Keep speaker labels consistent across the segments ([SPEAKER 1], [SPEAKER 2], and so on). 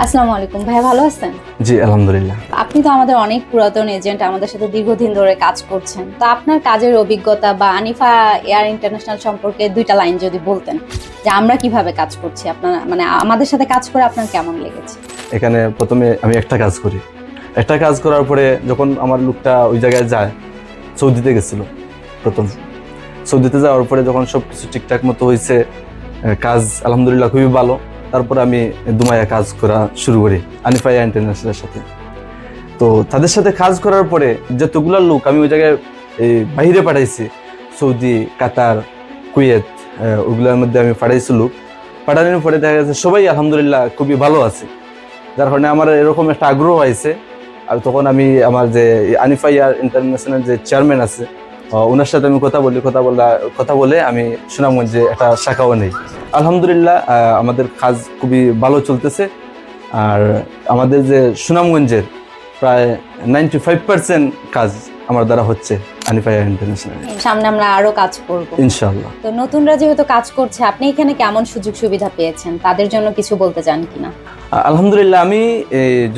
[SPEAKER 1] আসসালামু আলাইকুম ভাইয়া, ভালো আছেন?
[SPEAKER 2] জি আলহামদুলিল্লাহ।
[SPEAKER 1] আপনি তো আমাদের অনেক পুরাতন এজেন্ট, আমাদের সাথে দীর্ঘদিন ধরে কাজ করছেন। তো আপনার কাজের অভিজ্ঞতা বা আনিফা এয়ার ইন্টারন্যাশনাল সম্পর্কে দুইটা লাইন যদি বলতেন, যে আমরা কিভাবে কাজ করছি, আপনার মানে আমাদের সাথে কাজ করে আপনার কেমন লেগেছে?
[SPEAKER 2] এখানে প্রথমে আমি একটা কাজ করি, একটা কাজ করার পরে যখন আমার লোকটা ওই জায়গায় যায়, সৌদিতে গেছিল প্রথম। সৌদিতে যাওয়ার পরে যখন সব কিছু ঠিকঠাক মতো হয়েছে, কাজ আলহামদুলিল্লাহ খুবই ভালো, তারপরে আমি দুমাইয়া কাজ করা শুরু করি আনিফা এয়ার ইন্টারন্যাশনালের সাথে। তো তাদের সাথে কাজ করার পরে যতগুলো লোক আমি ওই জায়গায় এই বাইরে পাঠাইছি, সৌদি, কাতার, কুয়েত, ওগুলোর মধ্যে আমি পাঠাইছি লোক। পাঠানোর পরে দেখা গেছে সবাই আলহামদুলিল্লাহ খুবই ভালো আছে, যার কারণে আমার এরকম একটা আগ্রহ হয়েছে। আর তখন আমি আমার যে আনিফা এয়ার ইন্টারন্যাশনাল যে চেয়ারম্যান আছে, ওনার সাথে আমি কথা বলে আমি সুনামগঞ্জে একটা শাখাও নেই। আলহামদুলিল্লাহ আমাদের কাজ খুবই ভালো চলতেছে। আর আমাদের যে সুনামগঞ্জের প্রায় 95% কাজ আমার দ্বারা হচ্ছে আনিফা এয়ার ইন্টারন্যাশনাল।
[SPEAKER 1] সামনে আমরা আরো কাজ করব
[SPEAKER 2] ইনশাআল্লাহ।
[SPEAKER 1] তো নতুনরা যেহেতু কাজ করছে, আপনি এখানে কেমন সুযোগ সুবিধা পেয়েছেন, তাদের জন্য কিছু বলতে চান কিনা?
[SPEAKER 2] আলহামদুলিল্লাহ আমি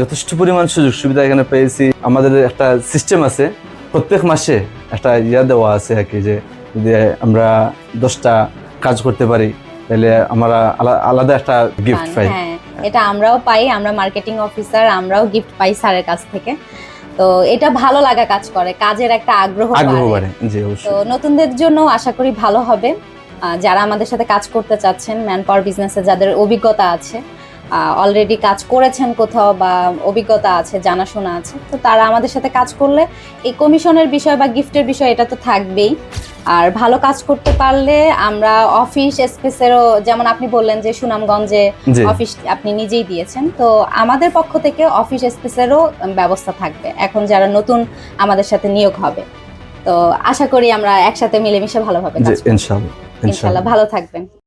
[SPEAKER 2] যথেষ্ট পরিমাণ সুযোগ সুবিধা এখানে পেয়েছি। আমাদের একটা সিস্টেম আছে, প্রত্যেক মাসে একটা দেওয়া আছে আর কি, যে যদি আমরা 10টা কাজ করতে পারি তাহলে আমরা আলাদা একটা গিফট পাই।
[SPEAKER 1] হ্যাঁ, এটা আমরাও পাই, আমরা মার্কেটিং অফিসার, আমরাও গিফট পাই স্যারের কাছ থেকে। তো এটা ভালো লাগা কাজ করে, কাজের একটা আগ্রহ বাড়ে।
[SPEAKER 2] জি
[SPEAKER 1] তো
[SPEAKER 2] অবশ্যই।
[SPEAKER 1] নতুনদের জন্য আশা করি ভালো হবে। যারা আমাদের সাথে কাজ করতে চাচ্ছেন, ম্যান পাওয়ার বিজনেসে যাদের অভিজ্ঞতা আছে, অলরেডি কাজ করেছেন কোথাও বা অভিজ্ঞতা আছে, জানাশোনা আছে, তো তারা আমাদের সাথে কাজ করলে এই কমিশনের বিষয় বা গিফটের বিষয় এটা তো থাকবেই। আর ভালো কাজ করতে পারলে আমরা অফিস স্পেসেরও, যেমন আপনি বললেন যে সুনামগঞ্জে অফিস আপনি নিজেই দিয়েছেন, তো আমাদের পক্ষ থেকে অফিস স্পেসেরও ব্যবস্থা থাকবে এখন যারা নতুন আমাদের সাথে নিয়োগ হবে। তো আশা করি আমরা একসাথে মিলেমিশে ভালোভাবে কাজ করব।
[SPEAKER 2] ইনশাআল্লাহ।
[SPEAKER 1] ইনশাআল্লাহ, ভালো থাকবেন।